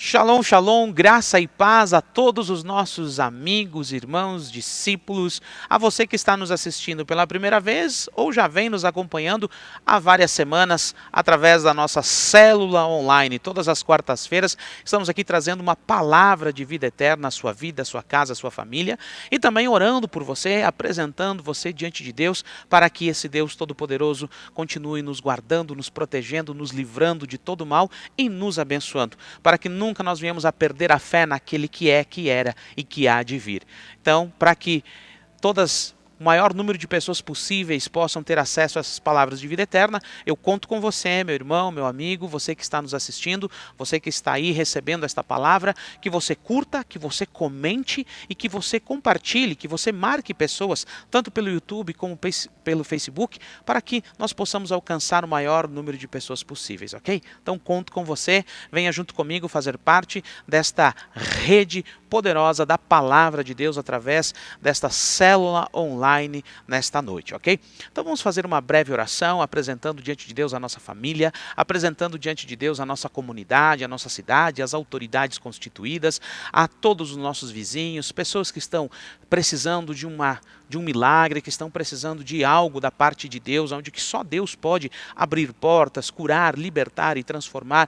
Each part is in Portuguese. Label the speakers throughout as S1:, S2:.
S1: Shalom, shalom, graça e paz a todos os nossos amigos, irmãos, discípulos, a você que está nos assistindo pela primeira vez ou já vem nos acompanhando há várias semanas através da nossa célula online. Todas as quartas-feiras estamos aqui trazendo uma palavra de vida eterna à sua vida, à sua casa, à sua família e também orando por você, apresentando você diante de Deus para que esse Deus Todo-Poderoso continue nos guardando, nos protegendo, nos livrando de todo mal e nos abençoando, para que nunca nós venhamos a perder a fé naquele que é, que era e que há de vir. Então, para que o maior número de pessoas possíveis possam ter acesso a essas palavras de vida eterna, eu conto com você, meu irmão, meu amigo, você que está nos assistindo, você que está aí recebendo esta palavra, que você curta, que você comente e que você compartilhe, que você marque pessoas, tanto pelo YouTube como pelo Facebook, para que nós possamos alcançar o maior número de pessoas possíveis, ok? Então conto com você, venha junto comigo fazer parte desta rede poderosa da palavra de Deus através desta célula online nesta noite, ok? Então vamos fazer uma breve oração, apresentando diante de Deus a nossa família, apresentando diante de Deus a nossa comunidade, a nossa cidade, as autoridades constituídas, a todos os nossos vizinhos, pessoas que estão precisando de um milagre, que estão precisando de algo da parte de Deus, onde que só Deus pode abrir portas, curar, libertar e transformar,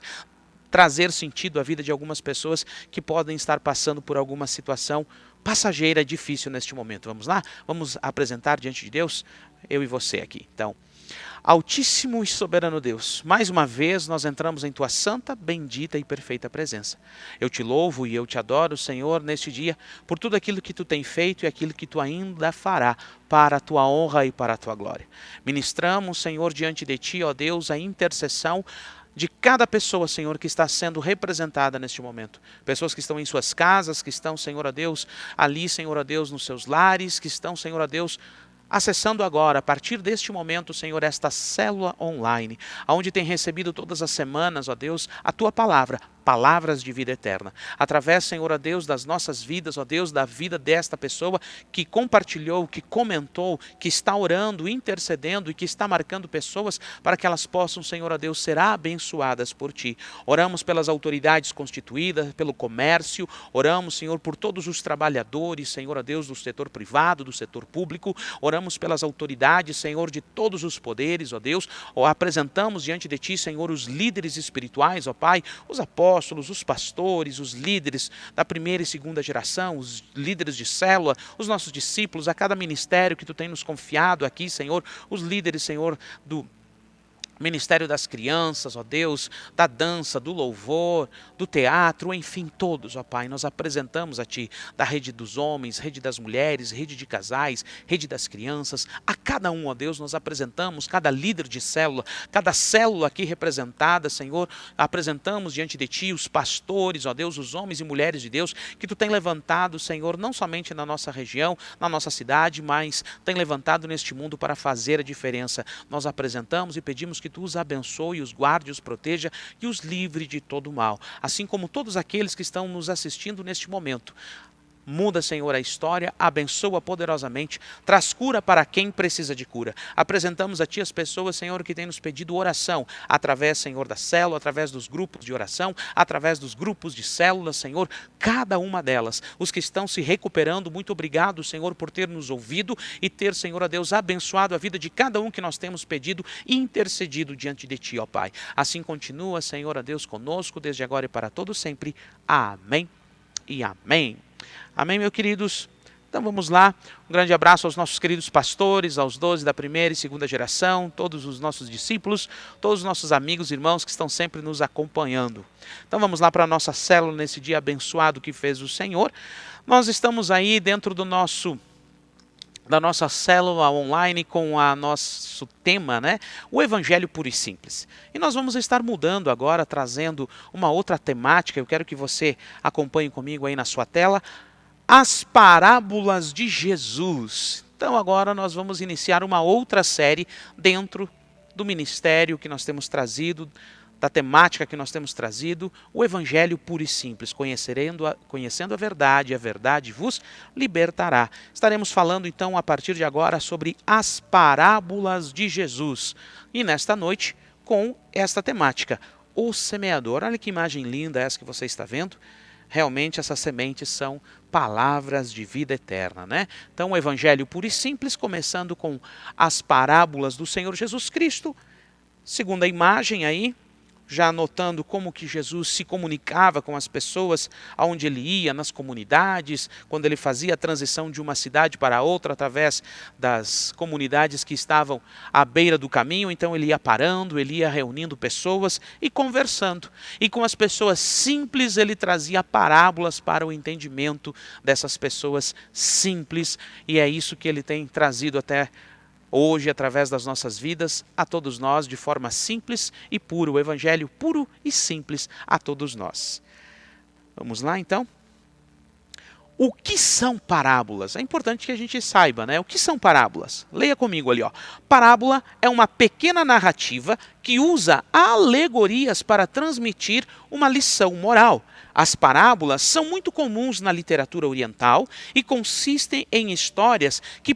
S1: trazer sentido à vida de algumas pessoas que podem estar passando por alguma situação passageira difícil neste momento. Vamos lá? Vamos apresentar diante de Deus, eu e você aqui. Então, Altíssimo e soberano Deus, mais uma vez nós entramos em Tua santa, bendita e perfeita presença. Eu te louvo e eu te adoro, Senhor, neste dia, por tudo aquilo que Tu tem feito e aquilo que Tu ainda fará para a Tua honra e para a Tua glória. Ministramos, Senhor, diante de Ti, ó Deus, a intercessão de cada pessoa, Senhor, que está sendo representada neste momento. Pessoas que estão em suas casas, que estão, Senhor a Deus, ali, Senhor a Deus, nos seus lares, que estão, Senhor a Deus, acessando agora, a partir deste momento, Senhor, esta célula online, onde tem recebido todas as semanas, ó Deus, a Tua palavra, palavras de vida eterna. Através, Senhor, ó Deus, das nossas vidas, ó Deus, da vida desta pessoa que compartilhou, que comentou, que está orando, intercedendo e que está marcando pessoas para que elas possam, Senhor, ó Deus, ser abençoadas por Ti. Oramos pelas autoridades constituídas, pelo comércio, oramos, Senhor, por todos os trabalhadores, Senhor, ó Deus, do setor privado, do setor público, oramos pelas autoridades, Senhor, de todos os poderes, ó Deus, apresentamos diante de Ti, Senhor, os líderes espirituais, ó Pai, os apóstolos, os pastores, os líderes da primeira e segunda geração, os líderes de célula, os nossos discípulos, a cada ministério que Tu tem nos confiado aqui, Senhor, os líderes, Senhor, do Ministério das Crianças, ó Deus, da dança, do louvor, do teatro, enfim, todos, ó Pai, nós apresentamos a Ti, da rede dos homens, rede das mulheres, rede de casais, rede das crianças, a cada um, ó Deus, nós apresentamos, cada líder de célula, cada célula aqui representada, Senhor, apresentamos diante de Ti os pastores, ó Deus, os homens e mulheres de Deus, que Tu tem levantado, Senhor, não somente na nossa região, na nossa cidade, mas tem levantado neste mundo para fazer a diferença. Nós apresentamos e pedimos que Tu os abençoe, os guarde, os proteja e os livre de todo mal. Assim como todos aqueles que estão nos assistindo neste momento. Muda, Senhor, a história, abençoa poderosamente, traz cura para quem precisa de cura. Apresentamos a Ti as pessoas, Senhor, que têm nos pedido oração, através, Senhor, da célula, através dos grupos de oração, através dos grupos de células, Senhor, cada uma delas. Os que estão se recuperando, muito obrigado, Senhor, por ter nos ouvido e ter, Senhor, a Deus, abençoado a vida de cada um que nós temos pedido e intercedido diante de Ti, ó Pai. Assim continua, Senhor, a Deus conosco, desde agora e para todo sempre. Amém e amém. Amém, meus queridos? Então vamos lá, um grande abraço aos nossos queridos pastores, aos 12 da primeira e segunda geração, todos os nossos discípulos, todos os nossos amigos e irmãos que estão sempre nos acompanhando. Então vamos lá para a nossa célula nesse dia abençoado que fez o Senhor. Nós estamos aí dentro da nossa célula online com o nosso tema, né? O Evangelho puro e simples. E nós vamos estar mudando agora, trazendo uma outra temática. Eu quero que você acompanhe comigo aí na sua tela. As parábolas de Jesus. Então agora nós vamos iniciar uma outra série dentro do ministério que nós temos trazido, da temática que nós temos trazido, o Evangelho puro e simples, conhecendo a verdade vos libertará. Estaremos falando então a partir de agora sobre as parábolas de Jesus. E nesta noite com esta temática, o semeador. Olha que imagem linda essa que você está vendo. Realmente essas sementes são palavras de vida eterna, né? Então o evangelho puro e simples, começando com as parábolas do Senhor Jesus Cristo. Segunda imagem aí, já notando como que Jesus se comunicava com as pessoas aonde ele ia, nas comunidades, quando ele fazia a transição de uma cidade para outra através das comunidades que estavam à beira do caminho. Então ele ia parando, ele ia reunindo pessoas e conversando. E com as pessoas simples ele trazia parábolas para o entendimento dessas pessoas simples. E é isso que ele tem trazido até hoje, através das nossas vidas, a todos nós, de forma simples e pura, o evangelho puro e simples a todos nós. Vamos lá, então? O que são parábolas? É importante que a gente saiba, né? O que são parábolas? Leia comigo ali, ó. Parábola é uma pequena narrativa que usa alegorias para transmitir uma lição moral. As parábolas são muito comuns na literatura oriental e consistem em histórias que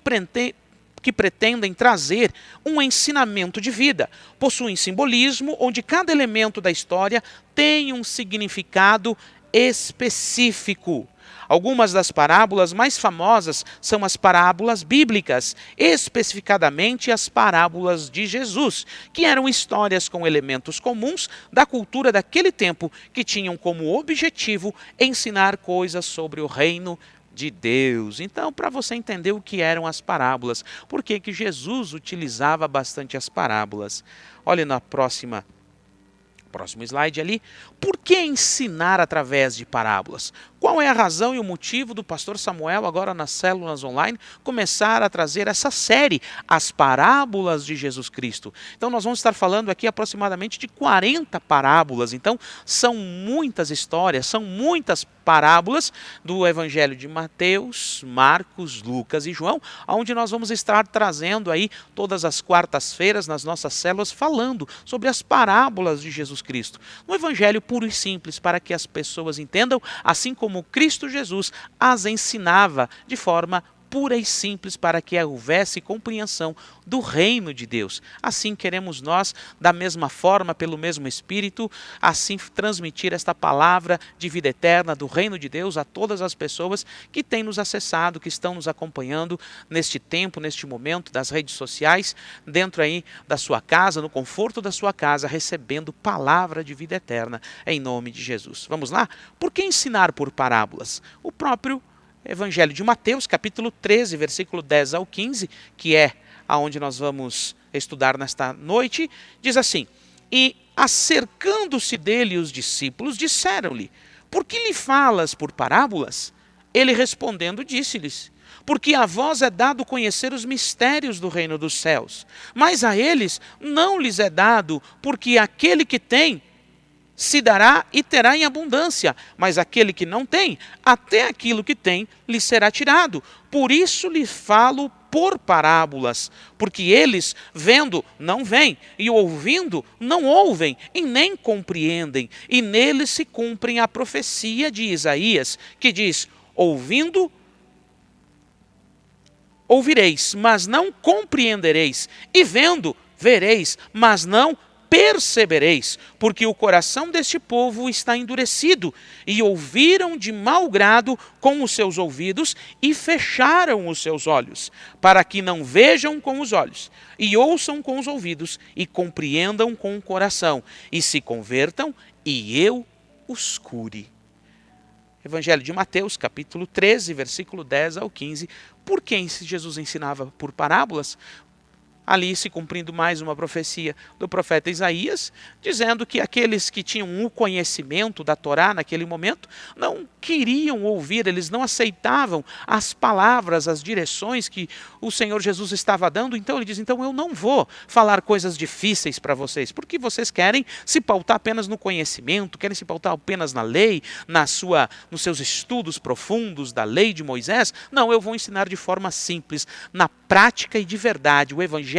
S1: pretendem trazer um ensinamento de vida. Possuem simbolismo, onde cada elemento da história tem um significado específico. Algumas das parábolas mais famosas são as parábolas bíblicas, especificadamente as parábolas de Jesus, que eram histórias com elementos comuns da cultura daquele tempo, que tinham como objetivo ensinar coisas sobre o reino de Deus. Então, para você entender o que eram as parábolas, por que que Jesus utilizava bastante as parábolas? Olha na próximo slide ali. Por que ensinar através de parábolas? Qual é a razão e o motivo do pastor Samuel, agora nas células online, começar a trazer essa série, as parábolas de Jesus Cristo? Então nós vamos estar falando aqui aproximadamente de 40 parábolas. Então são muitas histórias, são muitas parábolas do Evangelho de Mateus, Marcos, Lucas e João, onde nós vamos estar trazendo aí todas as quartas-feiras nas nossas células, falando sobre as parábolas de Jesus Cristo. No Evangelho puro e simples, para que as pessoas entendam, assim como Cristo Jesus as ensinava de forma pura e simples, para que houvesse compreensão do reino de Deus. Assim queremos nós, da mesma forma, pelo mesmo Espírito, assim transmitir esta palavra de vida eterna do reino de Deus a todas as pessoas que têm nos acessado, que estão nos acompanhando neste tempo, neste momento, das redes sociais, dentro aí da sua casa, no conforto da sua casa, recebendo palavra de vida eterna, em nome de Jesus. Vamos lá? Por que ensinar por parábolas? O próprio Evangelho de Mateus, capítulo 13, versículo 10 ao 15, que é aonde nós vamos estudar nesta noite, diz assim: E acercando-se dele os discípulos, disseram-lhe: Por que lhe falas por parábolas? Ele respondendo disse-lhes: Porque a vós é dado conhecer os mistérios do reino dos céus, mas a eles não lhes é dado, porque aquele que tem se dará e terá em abundância, mas aquele que não tem, até aquilo que tem lhe será tirado. Por isso lhe falo por parábolas, porque eles, vendo, não veem, e ouvindo, não ouvem, e nem compreendem. E neles se cumprem a profecia de Isaías, que diz: ouvindo, ouvireis, mas não compreendereis, e vendo, vereis, mas não percebereis, porque o coração deste povo está endurecido, e ouviram de mau grado com os seus ouvidos, e fecharam os seus olhos, para que não vejam com os olhos, e ouçam com os ouvidos, e compreendam com o coração, e se convertam, e eu os cure. Evangelho de Mateus, capítulo 13, versículo 10 ao 15. Por que Jesus ensinava por parábolas? Ali se cumprindo mais uma profecia do profeta Isaías, dizendo que aqueles que tinham o conhecimento da Torá naquele momento não queriam ouvir, eles não aceitavam as palavras, as direções que o Senhor Jesus estava dando. Então ele diz: então eu não vou falar coisas difíceis para vocês, porque vocês querem se pautar apenas no conhecimento, querem se pautar apenas na lei, nos seus estudos profundos da lei de Moisés. Não, eu vou ensinar de forma simples, na prática e de verdade, o Evangelho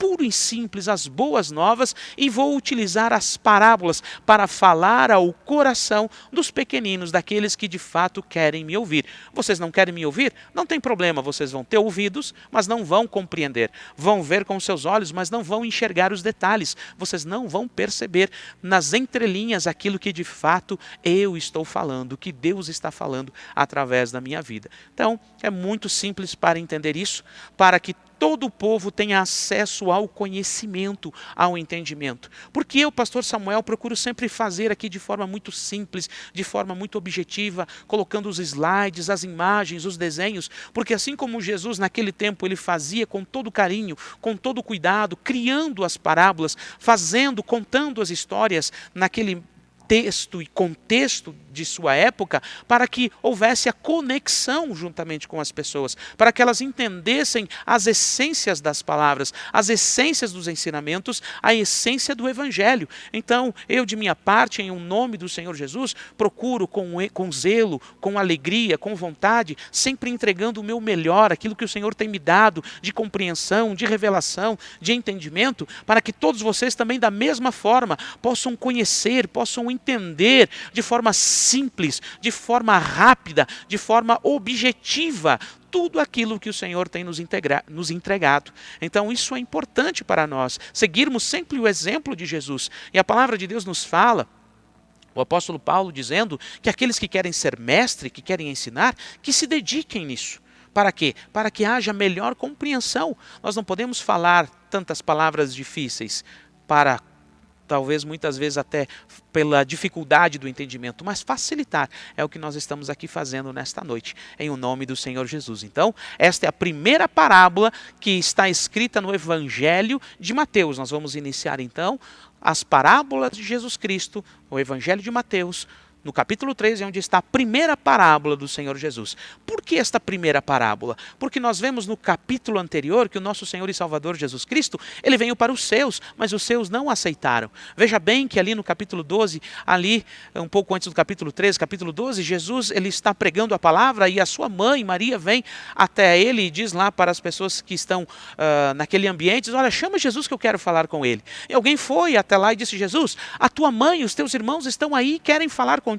S1: puro e simples, as boas novas, e vou utilizar as parábolas para falar ao coração dos pequeninos, daqueles que de fato querem me ouvir. Vocês não querem me ouvir? Não tem problema, vocês vão ter ouvidos, mas não vão compreender. Vão ver com seus olhos, mas não vão enxergar os detalhes. Vocês não vão perceber nas entrelinhas aquilo que de fato eu estou falando, que Deus está falando através da minha vida. Então, é muito simples para entender isso, para que todo o povo tenha acesso ao conhecimento, ao entendimento. Porque eu, pastor Samuel, procuro sempre fazer aqui de forma muito simples, de forma muito objetiva, colocando os slides, as imagens, os desenhos, porque assim como Jesus naquele tempo ele fazia com todo carinho, com todo cuidado, criando as parábolas, fazendo, contando as histórias naquele texto e contexto de sua época, para que houvesse a conexão juntamente com as pessoas, para que elas entendessem as essências das palavras, as essências dos ensinamentos, a essência do Evangelho. Então, eu de minha parte, em nome do Senhor Jesus, procuro com zelo, com alegria, com vontade, sempre entregando o meu melhor, aquilo que o Senhor tem me dado de compreensão, de revelação, de entendimento, para que todos vocês também da mesma forma possam conhecer, possam entender de forma simples, de forma rápida, de forma objetiva, tudo aquilo que o Senhor tem nos entregado. Então isso é importante para nós, seguirmos sempre o exemplo de Jesus. E a palavra de Deus nos fala, o apóstolo Paulo dizendo que aqueles que querem ser mestre, que querem ensinar, que se dediquem nisso. Para quê? Para que haja melhor compreensão. Nós não podemos falar tantas palavras difíceis para talvez muitas vezes até pela dificuldade do entendimento, mas facilitar é o que nós estamos aqui fazendo nesta noite, em o nome do Senhor Jesus. Então, esta é a primeira parábola que está escrita no Evangelho de Mateus. Nós vamos iniciar então as parábolas de Jesus Cristo, o Evangelho de Mateus, no capítulo 3, é onde está a primeira parábola do Senhor Jesus. Por que esta primeira parábola? Porque nós vemos no capítulo anterior que o nosso Senhor e Salvador Jesus Cristo, ele veio para os seus, mas os seus não aceitaram. Veja bem que ali no capítulo 12, ali um pouco antes do capítulo 13, capítulo 12, Jesus ele está pregando a palavra e a sua mãe, Maria, vem até ele e diz lá para as pessoas que estão naquele ambiente, diz, olha, chama Jesus que eu quero falar com ele. E alguém foi até lá e disse, Jesus, a tua mãe e os teus irmãos estão aí e querem falar contigo.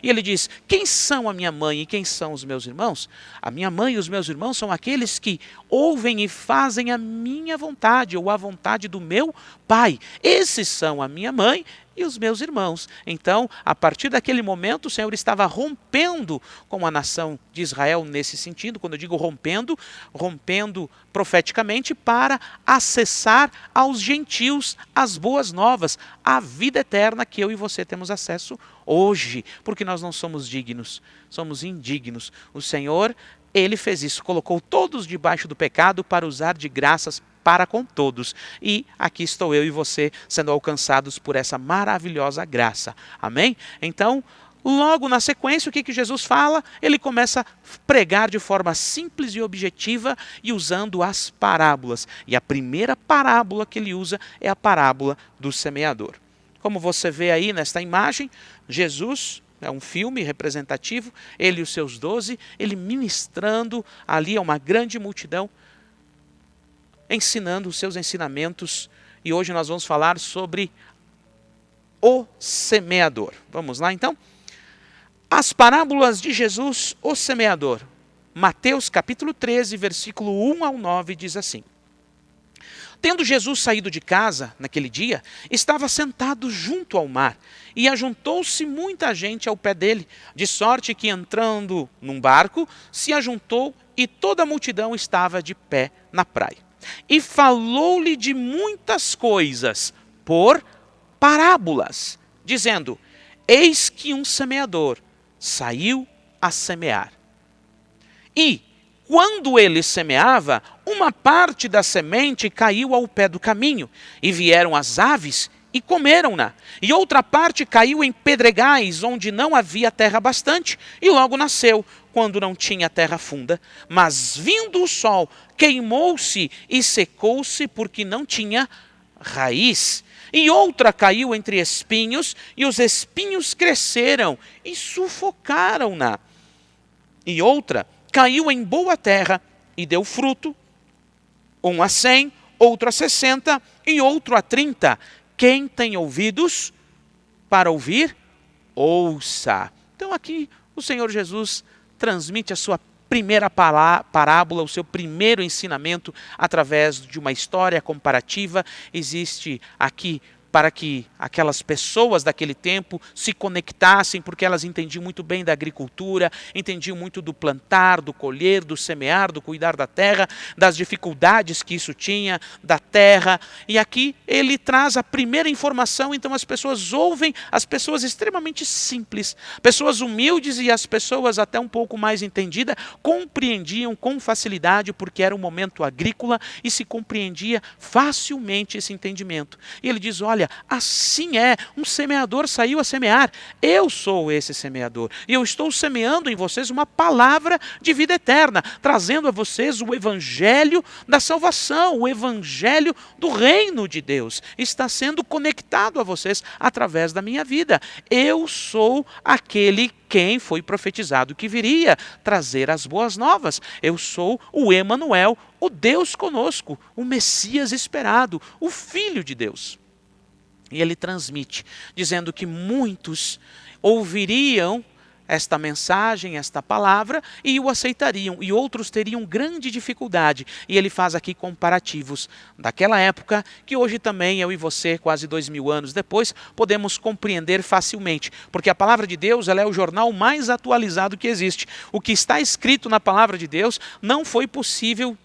S1: E ele diz, quem são a minha mãe e quem são os meus irmãos? A minha mãe e os meus irmãos são aqueles que ouvem e fazem a minha vontade ou a vontade do meu Pai. Esses são a minha mãe e os meus irmãos. Então, a partir daquele momento, o Senhor estava rompendo com a nação de Israel nesse sentido. Quando eu digo rompendo profeticamente para acessar aos gentios as boas novas, a vida eterna que eu e você temos acesso hoje, porque nós não somos dignos, somos indignos. O Senhor, ele fez isso, colocou todos debaixo do pecado para usar de graças para com todos. E aqui estou eu e você sendo alcançados por essa maravilhosa graça. Amém? Então, logo na sequência, o que Jesus fala? Ele começa a pregar de forma simples e objetiva e usando as parábolas. E a primeira parábola que ele usa é a parábola do semeador. Como você vê aí nesta imagem, Jesus, é um filme representativo, ele e os seus 12, ele ministrando ali a uma grande multidão, ensinando os seus ensinamentos. E hoje nós vamos falar sobre o semeador. Vamos lá então? As parábolas de Jesus, o semeador. Mateus capítulo 13, versículo 1 ao 9 diz assim. Tendo Jesus saído de casa naquele dia, estava sentado junto ao mar, e ajuntou-se muita gente ao pé dele, de sorte que entrando num barco, se ajuntou e toda a multidão estava de pé na praia. E falou-lhe de muitas coisas por parábolas, dizendo, eis que um semeador saiu a semear. E, quando ele semeava, uma parte da semente caiu ao pé do caminho, e vieram as aves e comeram-na. E outra parte caiu em pedregais, onde não havia terra bastante, e logo nasceu, quando não tinha terra funda. Mas vindo o sol, queimou-se e secou-se, porque não tinha raiz. E outra caiu entre espinhos, e os espinhos cresceram e sufocaram-na. E outra caiu em boa terra e deu fruto, 1 a 100, outro a 60 e outro a 30. Quem tem ouvidos para ouvir, ouça. Então aqui o Senhor Jesus transmite a sua primeira parábola, o seu primeiro ensinamento através de uma história comparativa. Existe aqui para que aquelas pessoas daquele tempo se conectassem, porque elas entendiam muito bem da agricultura, entendiam muito do plantar, do colher, do semear, do cuidar da terra, das dificuldades que isso tinha, da terra. E aqui ele traz a primeira informação, então as pessoas ouvem, as pessoas extremamente simples, pessoas humildes e as pessoas até um pouco mais entendidas, compreendiam com facilidade, porque era um momento agrícola e se compreendia facilmente esse entendimento. E ele diz, olha, assim é, um semeador saiu a semear, eu sou esse semeador, e eu estou semeando em vocês uma palavra de vida eterna, trazendo a vocês o evangelho da salvação, o evangelho do reino de Deus, está sendo conectado a vocês através da minha vida. Eu sou aquele quem foi profetizado que viria trazer as boas novas. Eu sou o Emanuel, o Deus conosco, o Messias esperado, o Filho de Deus. E ele transmite, dizendo que muitos ouviriam esta mensagem, esta palavra, e o aceitariam, e outros teriam grande dificuldade. E ele faz aqui comparativos daquela época, que hoje também eu e você, quase 2000 anos depois, podemos compreender facilmente. Porque a palavra de Deus, ela é o jornal mais atualizado que existe. O que está escrito na palavra de Deus não foi possível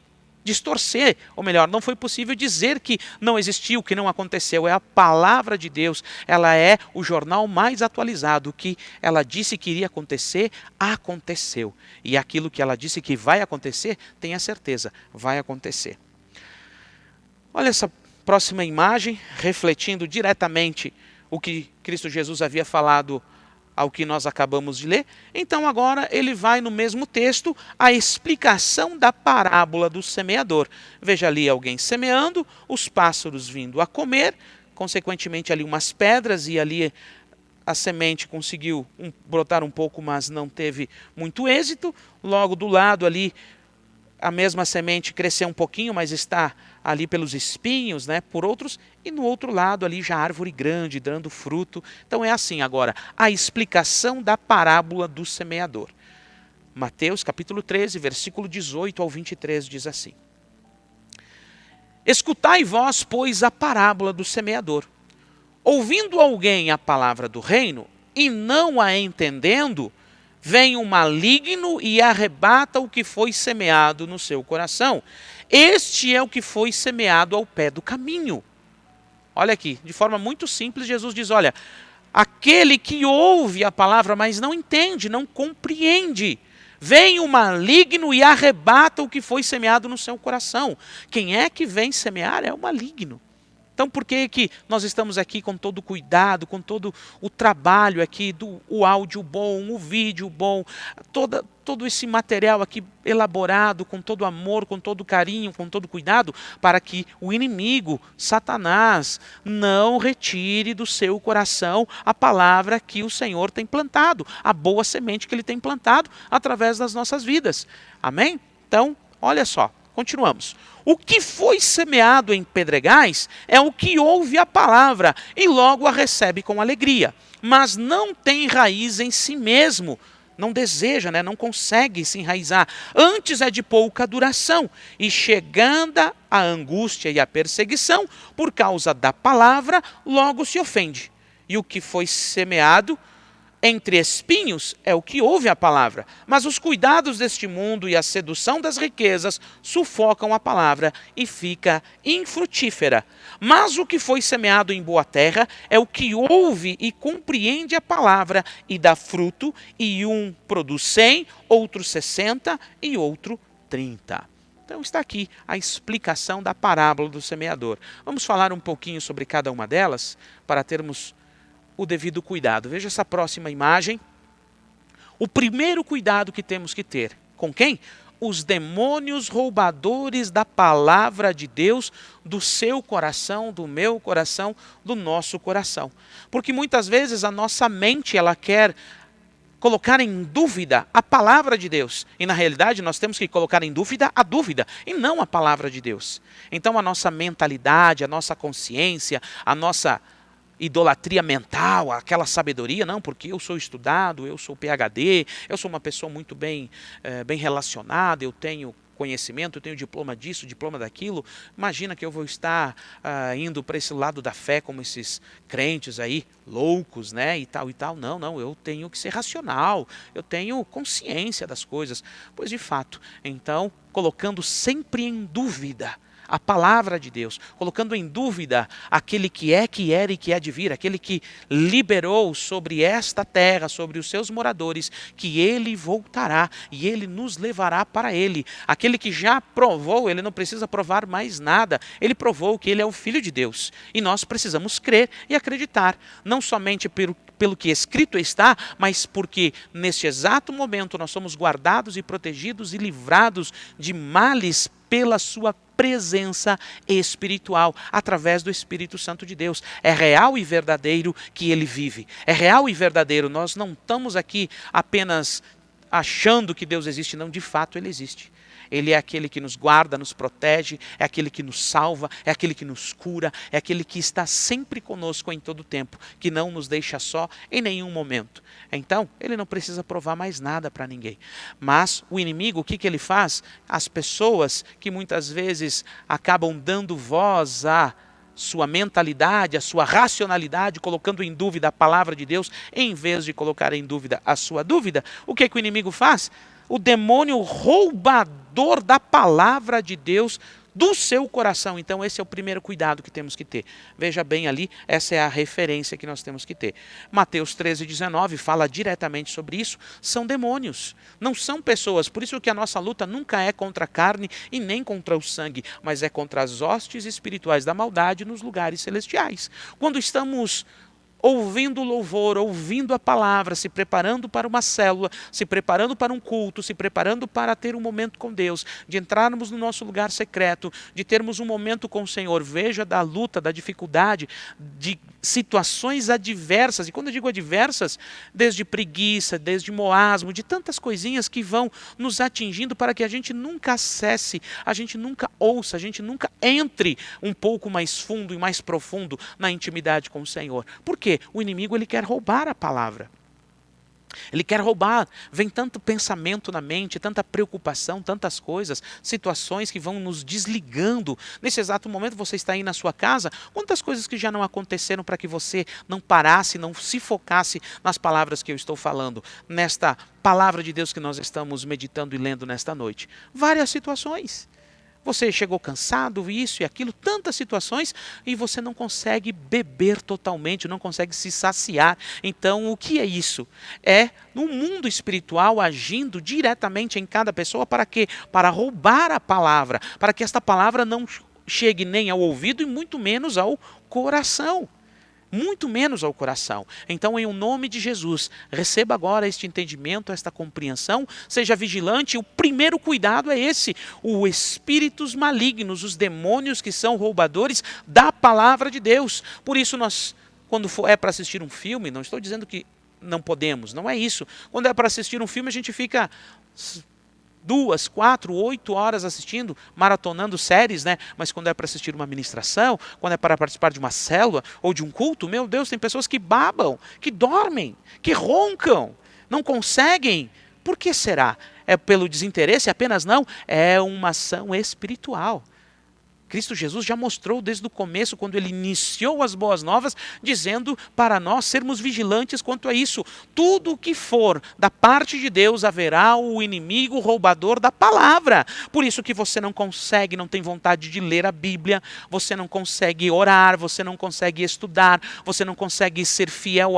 S1: distorcer, ou melhor, não foi possível dizer que não existiu, que não aconteceu. É a palavra de Deus, ela é o jornal mais atualizado. O que ela disse que iria acontecer, aconteceu. E aquilo que ela disse que vai acontecer, tenha certeza, vai acontecer. Olha essa próxima imagem, refletindo diretamente o que Cristo Jesus havia falado ao que nós acabamos de ler. Então agora ele vai no mesmo texto a explicação da parábola do semeador. Veja ali alguém semeando, os pássaros vindo a comer, consequentemente ali umas pedras, e ali a semente conseguiu brotar um pouco, mas não teve muito êxito. Logo do lado ali, a mesma semente cresceu um pouquinho, mas está ali pelos espinhos, né, por outros, e no outro lado ali já árvore grande, dando fruto. Então é assim agora, a explicação da parábola do semeador. Mateus capítulo 13, versículo 18 ao 23 diz assim: Escutai vós, pois, a parábola do semeador. Ouvindo alguém a palavra do reino, e não a entendendo, vem um maligno e arrebata o que foi semeado no seu coração. Este é o que foi semeado ao pé do caminho. Olha aqui, de forma muito simples, Jesus diz, olha, aquele que ouve a palavra, mas não entende, não compreende, vem o maligno e arrebata o que foi semeado no seu coração. Quem é que vem semear é o maligno. Então por que nós estamos aqui com todo o cuidado, com todo o trabalho aqui, o áudio bom, o vídeo bom, todo esse material aqui elaborado com todo amor, com todo carinho, com todo cuidado, para que o inimigo, Satanás, não retire do seu coração a palavra que o Senhor tem plantado, a boa semente que Ele tem plantado através das nossas vidas. Amém? Então, olha só. Continuamos. O que foi semeado em pedregais é o que ouve a palavra e logo a recebe com alegria, mas não tem raiz em si mesmo, não deseja, não consegue se enraizar. Antes é de pouca duração e chegando a angústia e a perseguição por causa da palavra, logo se ofende. E o que foi semeado entre espinhos é o que ouve a palavra, mas os cuidados deste mundo e a sedução das riquezas sufocam a palavra e fica infrutífera. Mas o que foi semeado em boa terra é o que ouve e compreende a palavra e dá fruto, e um produz 100, outro 60 e outro 30. Então está aqui a explicação da parábola do semeador. Vamos falar um pouquinho sobre cada uma delas para termos o devido cuidado. Veja essa próxima imagem. O primeiro cuidado que temos que ter. Com quem? Os demônios roubadores da palavra de Deus, do seu coração, do meu coração, do nosso coração. Porque muitas vezes a nossa mente, ela quer colocar em dúvida a palavra de Deus. E na realidade nós temos que colocar em dúvida a dúvida e não a palavra de Deus. Então a nossa mentalidade, a nossa consciência, a nossa idolatria mental, aquela sabedoria, não, porque eu sou estudado, eu sou PhD, eu sou uma pessoa muito bem relacionada, eu tenho conhecimento, eu tenho diploma disso, diploma daquilo. Imagina que eu vou estar indo para esse lado da fé como esses crentes aí, loucos, né, e tal e tal. Não, não, eu tenho que ser racional, eu tenho consciência das coisas. Pois de fato, então, colocando sempre em dúvida a palavra de Deus, colocando em dúvida aquele que era e que há de vir, aquele que liberou sobre esta terra, sobre os seus moradores, que ele voltará e ele nos levará para ele. Aquele que já provou, ele não precisa provar mais nada, ele provou que ele é o Filho de Deus. E nós precisamos crer e acreditar, não somente pelo que escrito está, mas porque neste exato momento nós somos guardados e protegidos e livrados de males pela sua presença espiritual, através do Espírito Santo de Deus. É real e verdadeiro que ele vive. É real e verdadeiro. Nós não estamos aqui apenas achando que Deus existe, não, de fato ele existe. Ele é aquele que nos guarda, nos protege, é aquele que nos salva, é aquele que nos cura, é aquele que está sempre conosco em todo o tempo, que não nos deixa só em nenhum momento. Então, ele não precisa provar mais nada para ninguém. Mas o inimigo, o que ele faz? As pessoas que muitas vezes acabam dando voz a sua mentalidade, a sua racionalidade, colocando em dúvida a palavra de Deus, em vez de colocar em dúvida a sua dúvida, o que o inimigo faz? O demônio roubador da palavra de Deus do seu coração. Então esse é o primeiro cuidado que temos que ter. Veja bem ali, essa é a referência que nós temos que ter. Mateus 13:19 fala diretamente sobre isso. São demônios, não são pessoas. Por isso que a nossa luta nunca é contra a carne e nem contra o sangue, mas é contra as hostes espirituais da maldade nos lugares celestiais. Quando estamos ouvindo o louvor, ouvindo a palavra, se preparando para uma célula, se preparando para um culto, se preparando para ter um momento com Deus, de entrarmos no nosso lugar secreto, de termos um momento com o Senhor. Veja da luta, da dificuldade, de situações adversas. E quando eu digo adversas, desde preguiça, desde moasmo, de tantas coisinhas que vão nos atingindo para que a gente nunca acesse, a gente nunca ouça, a gente nunca entre um pouco mais fundo e mais profundo na intimidade com o Senhor. Por quê? O inimigo ele quer roubar a palavra. Ele quer roubar. Vem tanto pensamento na mente, tanta preocupação, tantas coisas, situações que vão nos desligando. Nesse exato momento você está aí na sua casa, quantas coisas que já não aconteceram para que você não parasse, não se focasse nas palavras que eu estou falando, nesta palavra de Deus que nós estamos meditando e lendo nesta noite. Várias situações. Você chegou cansado, isso e aquilo, tantas situações, e você não consegue beber totalmente, não consegue se saciar. Então, o que é isso? É no mundo espiritual agindo diretamente em cada pessoa para quê? Para roubar a palavra, para que esta palavra não chegue nem ao ouvido e muito menos ao coração. Muito menos ao coração. Então, em nome de Jesus, receba agora este entendimento, esta compreensão, seja vigilante. O primeiro cuidado é esse: os espíritos malignos, os demônios que são roubadores da palavra de Deus. Por isso nós, quando é para assistir um filme, não estou dizendo que não podemos, não é isso. Quando é para assistir um filme, a gente fica 2, 4, 8 horas assistindo, maratonando séries, né? Mas quando é para assistir uma ministração, quando é para participar de uma célula ou de um culto, meu Deus, tem pessoas que babam, que dormem, que roncam, não conseguem. Por que será? É pelo desinteresse apenas? Não, é uma ação espiritual. Cristo Jesus já mostrou desde o começo, quando ele iniciou as boas novas, dizendo para nós sermos vigilantes quanto a isso. Tudo o que for da parte de Deus, haverá o inimigo roubador da palavra. Por isso que você não consegue, não tem vontade de ler a Bíblia, você não consegue orar, você não consegue estudar, você não consegue ser fiel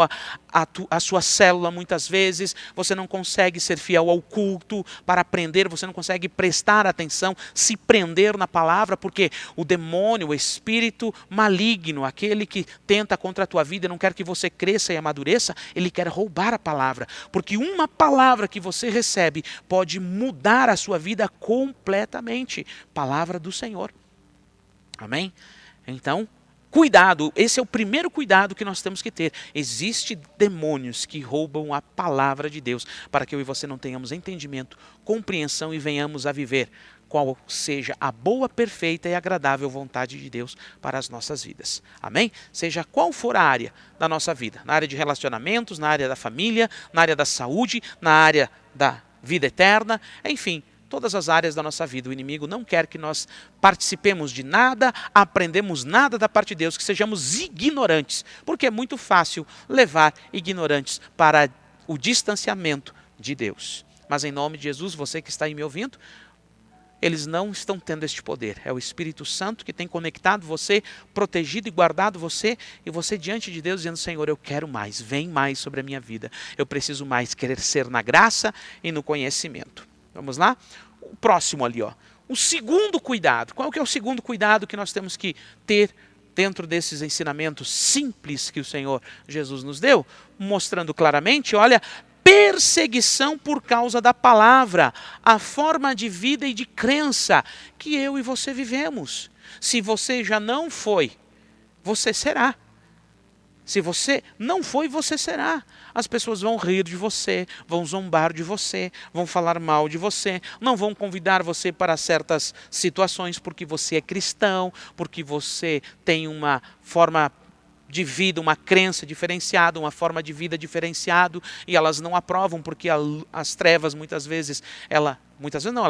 S1: à sua célula muitas vezes, você não consegue ser fiel ao culto para aprender, você não consegue prestar atenção, se prender na palavra, porque o demônio, o espírito maligno, aquele que tenta contra a tua vida e não quer que você cresça e amadureça, ele quer roubar a palavra. Porque uma palavra que você recebe pode mudar a sua vida completamente. Palavra do Senhor. Amém? Então, Cuidado, esse é o primeiro cuidado que nós temos que ter. Existem demônios que roubam a palavra de Deus para que eu e você não tenhamos entendimento, compreensão e venhamos a viver qual seja a boa, perfeita e agradável vontade de Deus para as nossas vidas. Amém? Seja qual for a área da nossa vida, na área de relacionamentos, na área da família, na área da saúde, na área da vida eterna, enfim, todas as áreas da nossa vida. O inimigo não quer que nós participemos de nada, aprendemos nada da parte de Deus, que sejamos ignorantes, porque é muito fácil levar ignorantes para o distanciamento de Deus. Mas em nome de Jesus, você que está aí me ouvindo, eles não estão tendo este poder. É o Espírito Santo que tem conectado você, protegido e guardado você, e você diante de Deus dizendo: Senhor, eu quero mais, vem mais sobre a minha vida. Eu preciso mais crescer na graça e no conhecimento. Vamos lá? O próximo ali, ó. O segundo cuidado. Qual que é o segundo cuidado que nós temos que ter dentro desses ensinamentos simples que o Senhor Jesus nos deu? Mostrando claramente, olha, perseguição por causa da palavra, a forma de vida e de crença que eu e você vivemos. Se você já não foi, você será. Se você não foi, você será. As pessoas vão rir de você, vão zombar de você, vão falar mal de você, não vão convidar você para certas situações porque você é cristão, porque você tem uma forma de vida, uma crença diferenciada, uma forma de vida diferenciada, e elas não aprovam porque as trevas muitas vezes ela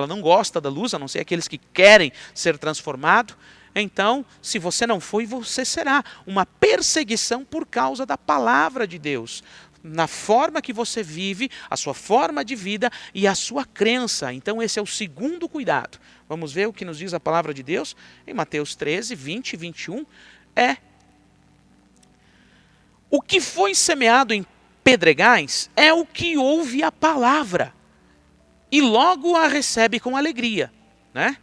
S1: não gosta da luz, a não ser aqueles que querem ser transformados. Então, se você não foi, você será. Uma perseguição por causa da palavra de Deus, na forma que você vive, a sua forma de vida e a sua crença. Então esse é o segundo cuidado. Vamos ver o que nos diz a palavra de Deus em Mateus 13, 20 e 21. O que foi semeado em pedregais é o que ouve a palavra e logo a recebe com alegria, né?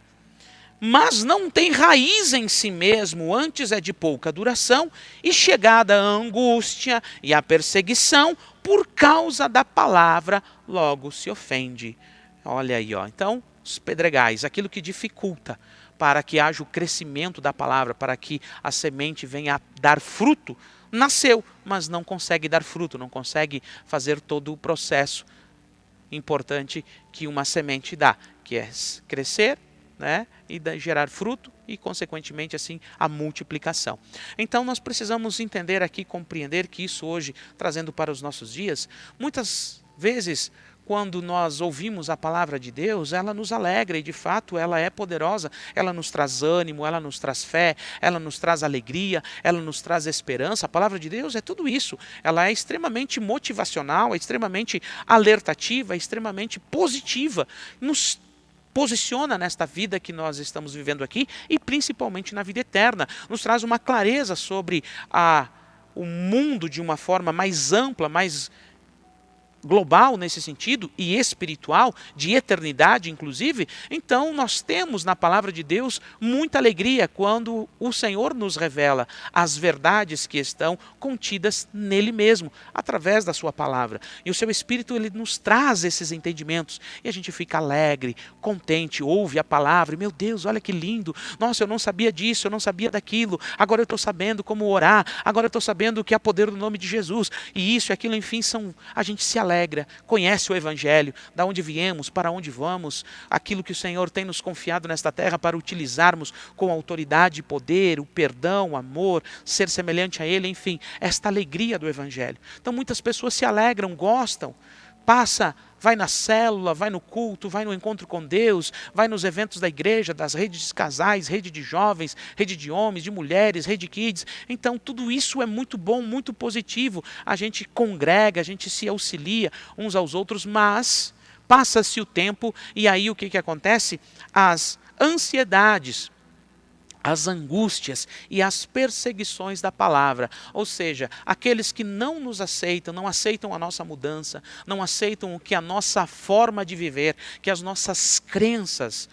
S1: Mas não tem raiz em si mesmo, antes é de pouca duração, e chegada a angústia e a perseguição, por causa da palavra, logo se ofende. Olha aí, ó. Então, os pedregais, aquilo que dificulta para que haja o crescimento da palavra, para que a semente venha a dar fruto, nasceu, mas não consegue dar fruto, não consegue fazer todo o processo importante que uma semente dá, que é crescer, né, e gerar fruto e, consequentemente, assim, a multiplicação. Então, nós precisamos entender aqui, compreender que isso hoje, trazendo para os nossos dias, muitas vezes, quando nós ouvimos a palavra de Deus, ela nos alegra e, de fato, ela é poderosa, ela nos traz ânimo, ela nos traz fé, ela nos traz alegria, ela nos traz esperança. A palavra de Deus é tudo isso. Ela é extremamente motivacional, é extremamente alertativa, é extremamente positiva, nos posiciona nesta vida que nós estamos vivendo aqui e principalmente na vida eterna. Nos traz uma clareza sobre o mundo de uma forma mais ampla, mais global nesse sentido e espiritual, de eternidade inclusive. Então nós temos na palavra de Deus muita alegria quando o Senhor nos revela as verdades que estão contidas nele mesmo, através da sua palavra. E o seu Espírito, ele nos traz esses entendimentos e a gente fica alegre, contente, ouve a palavra e, meu Deus, olha que lindo, nossa, eu não sabia disso, eu não sabia daquilo, agora eu estou sabendo como orar, agora eu estou sabendo que há poder no nome de Jesus, e isso e aquilo, enfim, a gente se alegra, conhece o Evangelho, da onde viemos, para onde vamos, aquilo que o Senhor tem nos confiado nesta terra para utilizarmos com autoridade e poder, o perdão, o amor, ser semelhante a Ele, enfim, esta alegria do Evangelho. Então muitas pessoas se alegram, gostam, vai na célula, vai no culto, vai no encontro com Deus, vai nos eventos da igreja, das redes de casais, rede de jovens, rede de homens, de mulheres, rede kids. Então tudo isso é muito bom, muito positivo. A gente congrega, a gente se auxilia uns aos outros, mas passa-se o tempo e aí o que acontece? As ansiedades, as angústias e as perseguições da palavra, ou seja, aqueles que não nos aceitam, não aceitam a nossa mudança, não aceitam o que a nossa forma de viver, que as nossas crenças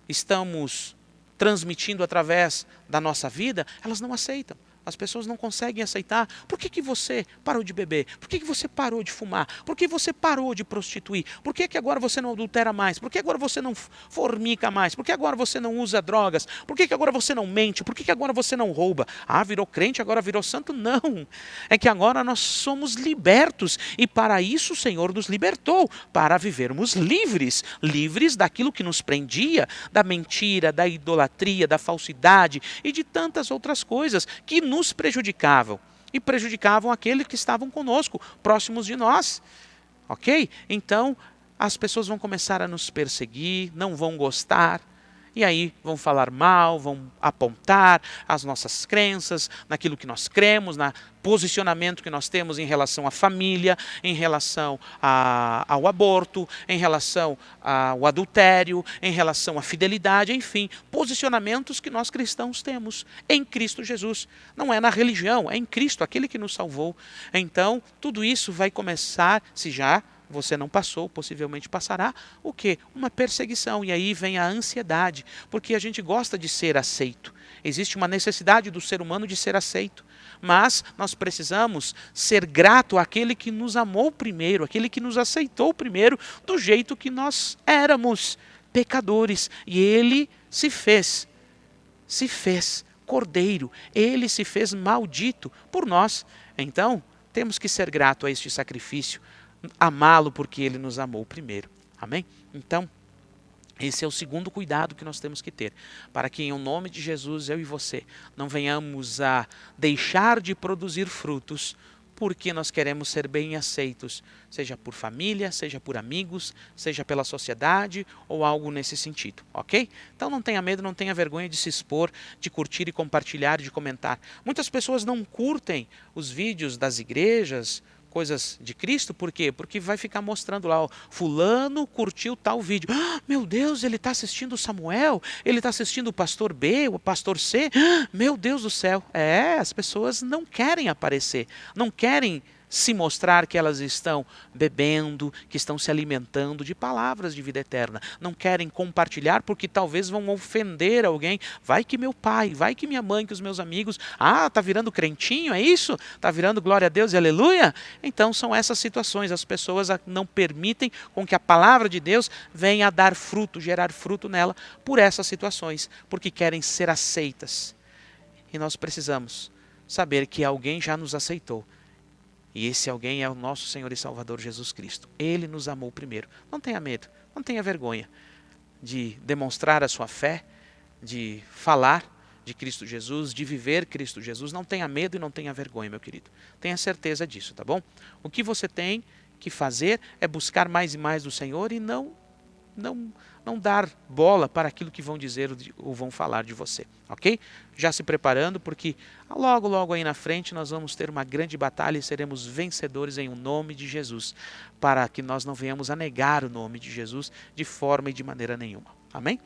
S1: estamos transmitindo através da nossa vida, elas não aceitam. As pessoas não conseguem aceitar. Por que você parou de beber? Por que você parou de fumar? Por que você parou de prostituir? Por que agora você não adultera mais? Por que agora você não fornica mais? Por que agora você não usa drogas? Por que agora você não mente? Por que agora você não rouba? Ah, virou crente, agora virou santo? Não. É que agora nós somos libertos. E para isso o Senhor nos libertou. Para vivermos livres. Livres daquilo que nos prendia. Da mentira, da idolatria, da falsidade e de tantas outras coisas que nos prejudicavam e prejudicavam aqueles que estavam conosco, próximos de nós, ok? Então, as pessoas vão começar a nos perseguir, não vão gostar, e aí vão falar mal, vão apontar as nossas crenças, naquilo que nós cremos, no posicionamento que nós temos em relação à família, em relação ao aborto, em relação ao adultério, em relação à fidelidade, enfim, posicionamentos que nós cristãos temos em Cristo Jesus. Não é na religião, é em Cristo, aquele que nos salvou. Então, tudo isso vai começar, se já você não passou, possivelmente passará, o quê? Uma perseguição. E aí vem a ansiedade, porque a gente gosta de ser aceito. Existe uma necessidade do ser humano de ser aceito. Mas nós precisamos ser grato àquele que nos amou primeiro, aquele que nos aceitou primeiro, do jeito que nós éramos, pecadores. E ele se fez cordeiro, ele se fez maldito por nós. Então, temos que ser grato a este sacrifício, amá-lo porque ele nos amou primeiro. Amém? Então, esse é o segundo cuidado que nós temos que ter, para que em nome de Jesus, eu e você, não venhamos a deixar de produzir frutos, porque nós queremos ser bem aceitos, seja por família, seja por amigos, seja pela sociedade ou algo nesse sentido, ok? Então não tenha medo, não tenha vergonha de se expor, de curtir e compartilhar, de comentar. Muitas pessoas não curtem os vídeos das igrejas, coisas de Cristo, por quê? Porque vai ficar mostrando lá, ó, fulano curtiu tal vídeo. Ah, meu Deus, ele está assistindo o Samuel, ele está assistindo o pastor B, o pastor C. Ah, meu Deus do céu. As pessoas não querem aparecer, não querem se mostrar que elas estão bebendo, que estão se alimentando de palavras de vida eterna. Não querem compartilhar porque talvez vão ofender alguém. Vai que meu pai, vai que minha mãe, que os meus amigos, tá virando crentinho, é isso? Tá virando glória a Deus e aleluia? Então são essas situações, as pessoas não permitem com que a palavra de Deus venha a dar fruto, gerar fruto nela por essas situações, porque querem ser aceitas. E nós precisamos saber que alguém já nos aceitou. E esse alguém é o nosso Senhor e Salvador Jesus Cristo. Ele nos amou primeiro. Não tenha medo, não tenha vergonha de demonstrar a sua fé, de falar de Cristo Jesus, de viver Cristo Jesus. Não tenha medo e não tenha vergonha, meu querido. Tenha certeza disso, tá bom? O que você tem que fazer é buscar mais e mais do Senhor e não dar bola para aquilo que vão dizer ou vão falar de você, ok? Já se preparando, porque logo aí na frente nós vamos ter uma grande batalha e seremos vencedores em o nome de Jesus, para que nós não venhamos a negar o nome de Jesus de forma e de maneira nenhuma, amém?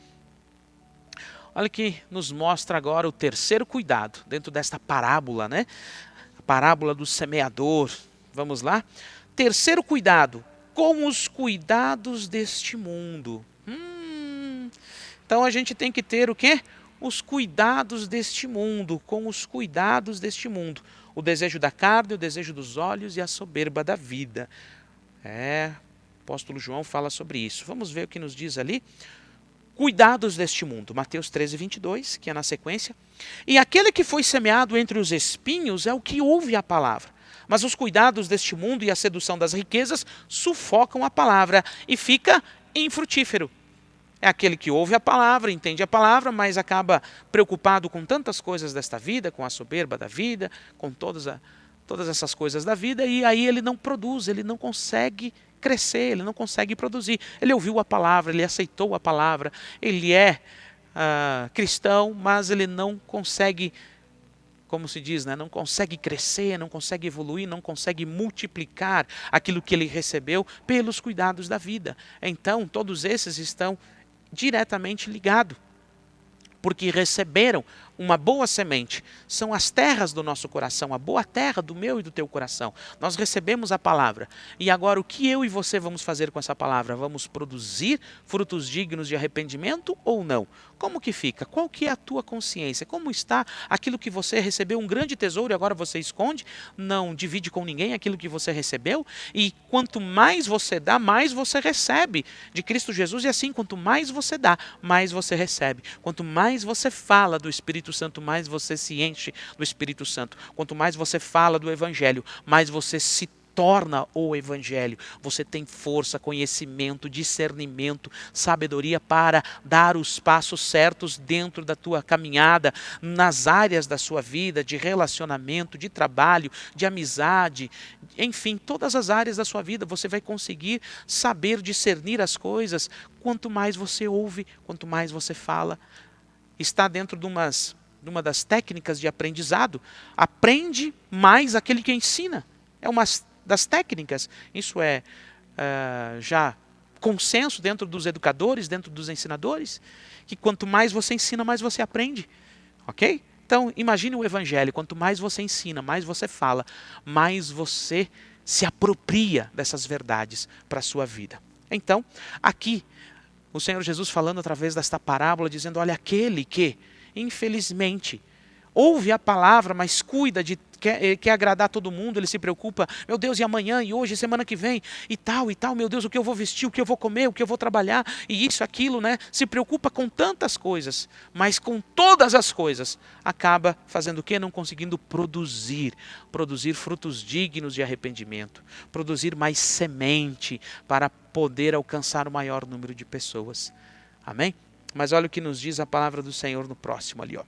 S1: Olha que nos mostra agora o terceiro cuidado dentro desta parábola, né? A parábola do semeador. Vamos lá? Terceiro cuidado, com os cuidados deste mundo. Então a gente tem que ter o quê? Os cuidados deste mundo, com os cuidados deste mundo. O desejo da carne, o desejo dos olhos e a soberba da vida. O apóstolo João fala sobre isso. Vamos ver o que nos diz ali. Cuidados deste mundo. Mateus 13, 22, que é na sequência. E aquele que foi semeado entre os espinhos é o que ouve a palavra. Mas os cuidados deste mundo e a sedução das riquezas sufocam a palavra e fica infrutífero. É aquele que ouve a palavra, entende a palavra, mas acaba preocupado com tantas coisas desta vida, com a soberba da vida, com todas essas coisas da vida, e aí ele não produz, ele não consegue crescer, ele não consegue produzir. Ele ouviu a palavra, ele aceitou a palavra, ele é cristão, mas ele não consegue, como se diz, né? Não consegue crescer, não consegue evoluir, não consegue multiplicar aquilo que ele recebeu pelos cuidados da vida. Então, todos esses estão diretamente ligados, porque receberam uma boa semente? São as terras do nosso coração, a boa terra do meu e do teu coração. Nós recebemos a palavra. E agora o que eu e você vamos fazer com essa palavra? Vamos produzir frutos dignos de arrependimento ou não? Como que fica? Qual que é a tua consciência? Como está aquilo que você recebeu, um grande tesouro e agora você esconde? Não divide com ninguém aquilo que você recebeu? E quanto mais você dá, mais você recebe de Cristo Jesus. E assim, quanto mais você dá, mais você recebe. Quanto mais você fala do Espírito Santo, mais você se enche do Espírito Santo. Quanto mais você fala do Evangelho, mais você se torna o Evangelho. Você tem força, conhecimento, discernimento, sabedoria para dar os passos certos dentro da tua caminhada, nas áreas da sua vida, de relacionamento, de trabalho, de amizade, enfim, todas as áreas da sua vida você vai conseguir saber discernir as coisas. Quanto mais você ouve, quanto mais você fala. Está dentro de uma das técnicas de aprendizado. Aprende mais aquele que ensina. É uma das técnicas. Isso é já consenso dentro dos educadores, dentro dos ensinadores, que quanto mais você ensina, mais você aprende. Ok? Então, imagine o Evangelho. Quanto mais você ensina, mais você fala, mais você se apropria dessas verdades para a sua vida. Então, aqui, o Senhor Jesus falando através desta parábola, dizendo, olha, aquele que, infelizmente, ouve a palavra, mas cuida de quer agradar todo mundo, ele se preocupa, meu Deus, e amanhã, e hoje, semana que vem, e tal, meu Deus, o que eu vou vestir, o que eu vou comer, o que eu vou trabalhar, e isso, aquilo, né? Se preocupa com tantas coisas, mas com todas as coisas, acaba fazendo o quê? Não conseguindo produzir frutos dignos de arrependimento, produzir mais semente para poder alcançar o maior número de pessoas. Amém? Mas olha o que nos diz a palavra do Senhor no próximo ali, ó.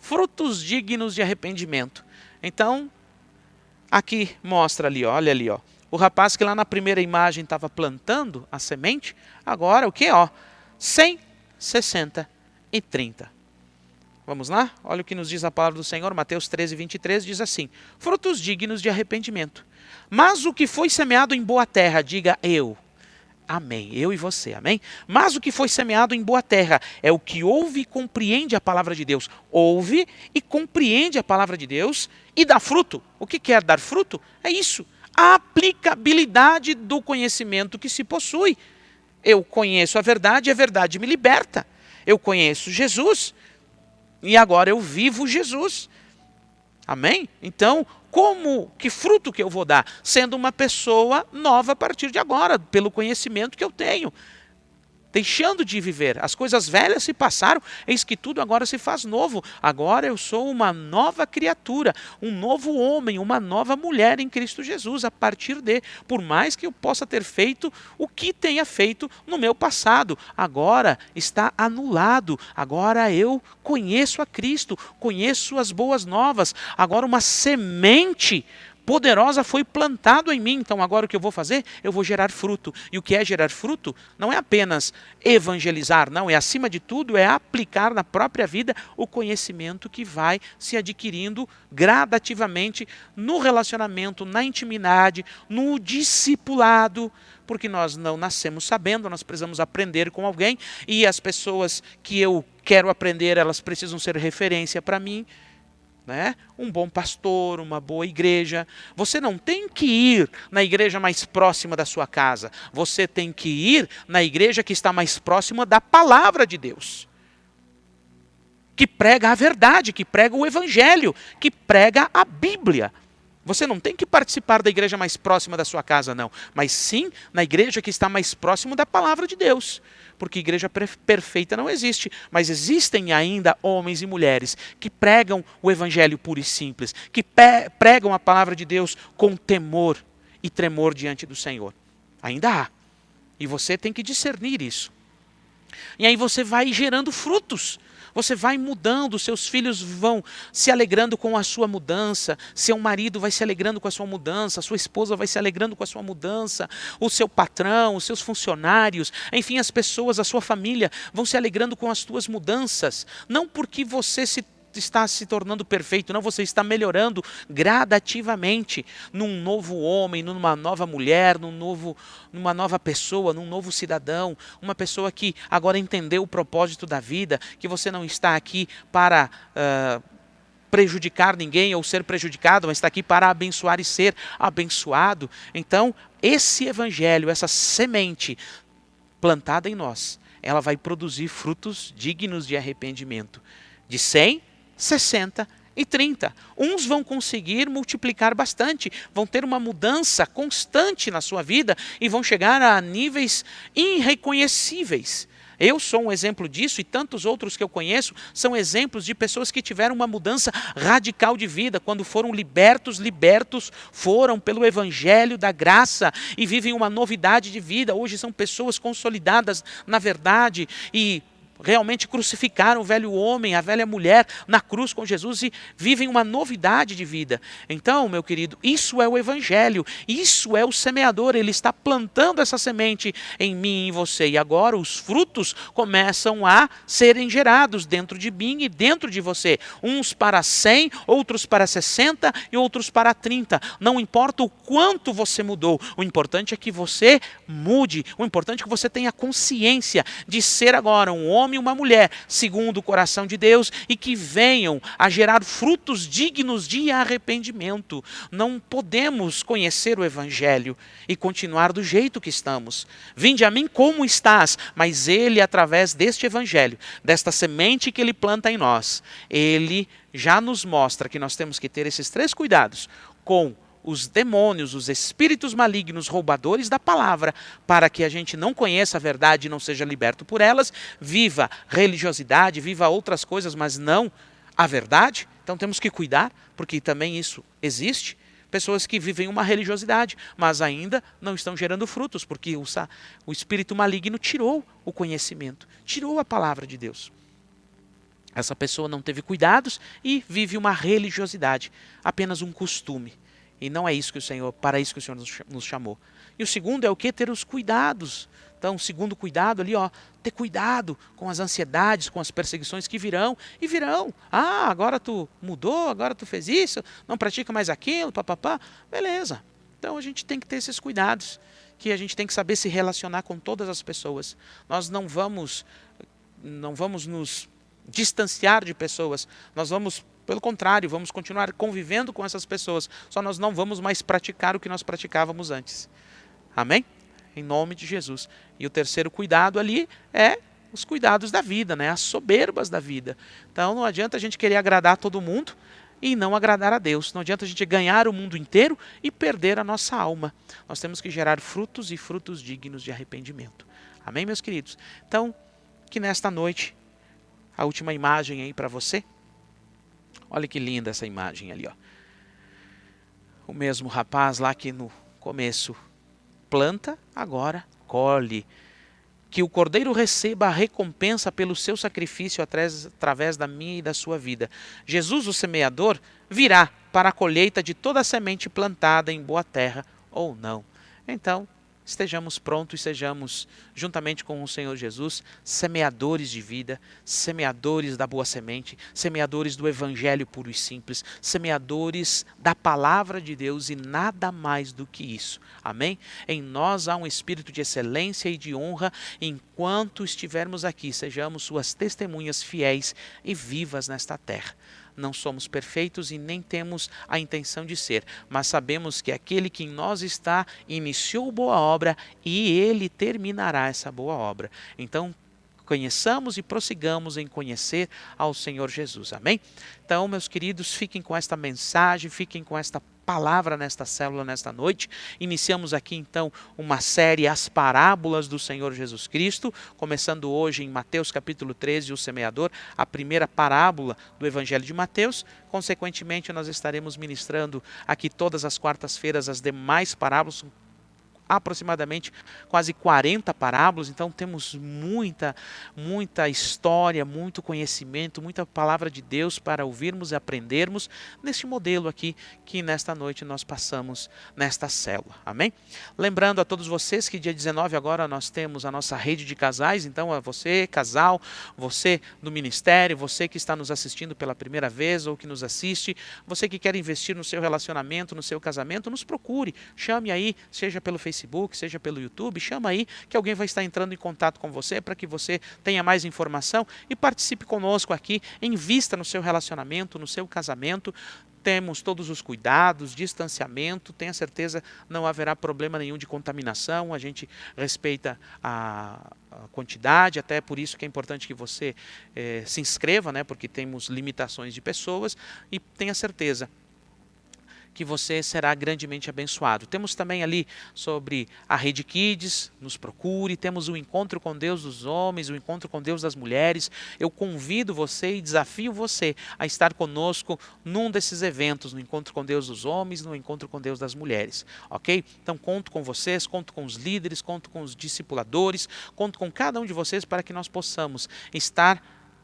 S1: Frutos dignos de arrependimento. Então, aqui mostra ali, ó, olha ali, ó. O rapaz que lá na primeira imagem estava plantando a semente, agora o que? 100, 60 e 30. Vamos lá? Olha o que nos diz a palavra do Senhor, Mateus 13, 23, diz assim, frutos dignos de arrependimento. Mas o que foi semeado em boa terra, diga eu. Amém. Eu e você, amém? Mas o que foi semeado em boa terra é o que ouve e compreende a palavra de Deus. Ouve e compreende a palavra de Deus e dá fruto. O que quer dar fruto? É isso. A aplicabilidade do conhecimento que se possui. Eu conheço a verdade me liberta. Eu conheço Jesus e agora eu vivo Jesus. Amém? Então, que fruto que eu vou dar? Sendo uma pessoa nova a partir de agora, pelo conhecimento que eu tenho. Deixando de viver. As coisas velhas se passaram, eis que tudo agora se faz novo. Agora eu sou uma nova criatura, um novo homem, uma nova mulher em Cristo Jesus, a partir por mais que eu possa ter feito o que tenha feito no meu passado. Agora está anulado, agora eu conheço a Cristo, conheço as boas novas. Agora uma semente poderosa foi plantado em mim, então agora o que eu vou fazer? Eu vou gerar fruto. E o que é gerar fruto? Não é apenas evangelizar, não, é acima de tudo, é aplicar na própria vida o conhecimento que vai se adquirindo gradativamente no relacionamento, na intimidade, no discipulado, porque nós não nascemos sabendo, nós precisamos aprender com alguém, e as pessoas que eu quero aprender, elas precisam ser referência para mim. Né? Um bom pastor, uma boa igreja. Você não tem que ir na igreja mais próxima da sua casa. Você tem que ir na igreja que está mais próxima da palavra de Deus. Que prega a verdade, que prega o evangelho, que prega a Bíblia. Você não tem que participar da igreja mais próxima da sua casa, não. Mas sim na igreja que está mais próximo da palavra de Deus. Porque igreja perfeita não existe. Mas existem ainda homens e mulheres que pregam o evangelho puro e simples. Que pregam a palavra de Deus com temor e tremor diante do Senhor. Ainda há. E você tem que discernir isso. E aí você vai gerando frutos. Você vai mudando, seus filhos vão se alegrando com a sua mudança, seu marido vai se alegrando com a sua mudança, sua esposa vai se alegrando com a sua mudança, o seu patrão, os seus funcionários, enfim, as pessoas, a sua família vão se alegrando com as tuas mudanças. Não porque você se está se tornando perfeito, não, você está melhorando gradativamente num novo homem, numa nova mulher, numa nova pessoa, num novo cidadão, uma pessoa que agora entendeu o propósito da vida, que você não está aqui para prejudicar ninguém ou ser prejudicado, mas está aqui para abençoar e ser abençoado. Então, esse evangelho, essa semente plantada em nós, ela vai produzir frutos dignos de arrependimento. De 100, 60 e 30. Uns vão conseguir multiplicar bastante, vão ter uma mudança constante na sua vida e vão chegar a níveis irreconhecíveis. Eu sou um exemplo disso e tantos outros que eu conheço são exemplos de pessoas que tiveram uma mudança radical de vida. Quando foram libertos foram pelo evangelho da graça e vivem uma novidade de vida. Hoje são pessoas consolidadas na verdade e realmente crucificaram o velho homem, a velha mulher na cruz com Jesus e vivem uma novidade de vida. Então, meu querido, isso é o evangelho, isso é o semeador, ele está plantando essa semente em mim e em você. E agora os frutos começam a serem gerados dentro de mim e dentro de você. Uns para 100, outros para 60 e outros para 30. Não importa o quanto você mudou, o importante é que você mude, o importante é que você tenha consciência de ser agora um homem e uma mulher segundo o coração de Deus e que venham a gerar frutos dignos de arrependimento. Não podemos conhecer o evangelho e continuar do jeito que estamos. Vinde a mim como estás, mas ele, através deste evangelho, desta semente que ele planta em nós, ele já nos mostra que nós temos que ter esses 3 cuidados com os demônios, os espíritos malignos, roubadores da palavra, para que a gente não conheça a verdade e não seja liberto por elas, viva religiosidade, viva outras coisas, mas não a verdade. Então temos que cuidar, porque também isso existe. Pessoas que vivem uma religiosidade, mas ainda não estão gerando frutos, porque o espírito maligno tirou o conhecimento, tirou a palavra de Deus. Essa pessoa não teve cuidados e vive uma religiosidade, apenas um costume. E não é isso que para isso que o Senhor nos chamou. E o segundo é o que? Ter os cuidados. Então, o segundo cuidado ali, ter cuidado com as ansiedades, com as perseguições que virão e virão. Ah, agora tu mudou, agora tu fez isso, não pratica mais aquilo, papapá. Beleza. Então a gente tem que ter esses cuidados, que a gente tem que saber se relacionar com todas as pessoas. Nós não vamos nos distanciar de pessoas, nós vamos, pelo contrário, vamos continuar convivendo com essas pessoas, só nós não vamos mais praticar o que nós praticávamos antes. Amém? Em nome de Jesus. E o terceiro cuidado ali é os cuidados da vida, né? As soberbas da vida. Então não adianta a gente querer agradar todo mundo e não agradar a Deus. Não adianta a gente ganhar o mundo inteiro e perder a nossa alma. Nós temos que gerar frutos e frutos dignos de arrependimento. Amém, meus queridos? Então, que nesta noite, a última imagem aí para você. Olha que linda essa imagem ali, O mesmo rapaz lá que no começo planta, agora colhe. Que o cordeiro receba a recompensa pelo seu sacrifício através da minha e da sua vida. Jesus, o semeador, virá para a colheita de toda a semente plantada em boa terra ou não. Então, estejamos prontos e sejamos, juntamente com o Senhor Jesus, semeadores de vida, semeadores da boa semente, semeadores do evangelho puro e simples, semeadores da palavra de Deus e nada mais do que isso. Amém? Em nós há um espírito de excelência e de honra. Enquanto estivermos aqui, sejamos suas testemunhas fiéis e vivas nesta terra. Não somos perfeitos e nem temos a intenção de ser, mas sabemos que aquele que em nós está iniciou boa obra e ele terminará essa boa obra. Então, conheçamos e prossigamos em conhecer ao Senhor Jesus. Amém? Então, meus queridos, fiquem com esta mensagem, fiquem com esta palavra nesta célula, nesta noite. Iniciamos aqui então uma série, As Parábolas do Senhor Jesus Cristo, começando hoje em Mateus capítulo 13, o semeador, a primeira parábola do Evangelho de Mateus. Consequentemente, nós estaremos ministrando aqui todas as quartas-feiras as demais parábolas, aproximadamente quase 40 parábolas, então temos muita história, muito conhecimento, muita palavra de Deus para ouvirmos e aprendermos neste modelo aqui que nesta noite nós passamos nesta célula. Amém? Lembrando a todos vocês que dia 19 agora nós temos a nossa rede de casais, então é você, casal, você do ministério, você que está nos assistindo pela primeira vez ou que nos assiste, você que quer investir no seu relacionamento, no seu casamento, nos procure, chame aí, seja pelo Facebook, seja pelo YouTube, chama aí que alguém vai estar entrando em contato com você para que você tenha mais informação e participe conosco aqui, invista no seu relacionamento, no seu casamento. Temos todos os cuidados, distanciamento, tenha certeza não haverá problema nenhum de contaminação, a gente respeita a quantidade, até por isso que é importante que você se inscreva, né, porque temos limitações de pessoas e tenha certeza que você será grandemente abençoado. Temos também ali sobre a Rede Kids, nos procure, temos o Encontro com Deus dos Homens, o Encontro com Deus das Mulheres. Eu convido você e desafio você a estar conosco num desses eventos, no Encontro com Deus dos Homens, no Encontro com Deus das Mulheres, ok? Então conto com vocês, conto com os líderes, conto com os discipuladores, conto com cada um de vocês para que nós possamos estar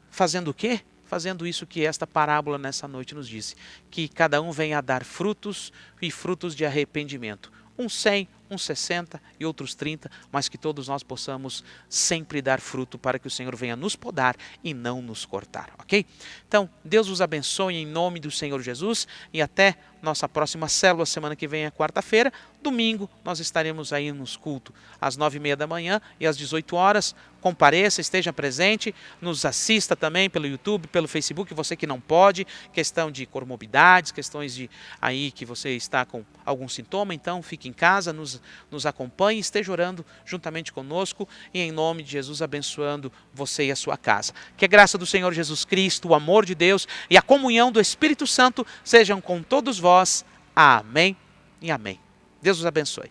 S1: fazendo o quê? Fazendo isso que esta parábola nessa noite nos disse, que cada um venha a dar frutos e frutos de arrependimento. Uns 100, uns 60 e outros 30, mas que todos nós possamos sempre dar fruto para que o Senhor venha nos podar e não nos cortar, ok? Então, Deus vos abençoe em nome do Senhor Jesus e até nossa próxima célula, semana que vem é quarta-feira. Domingo nós estaremos aí nos cultos às 9h30 da manhã e às 18 horas. Compareça, esteja presente, nos assista também pelo YouTube, pelo Facebook, você que não pode, questão de comorbidades, questões de aí que você está com algum sintoma, então fique em casa, nos acompanhe, esteja orando juntamente conosco e em nome de Jesus abençoando você e a sua casa. Que a graça do Senhor Jesus Cristo, o amor de Deus e a comunhão do Espírito Santo sejam com todos vós. Amém e amém. Deus os abençoe.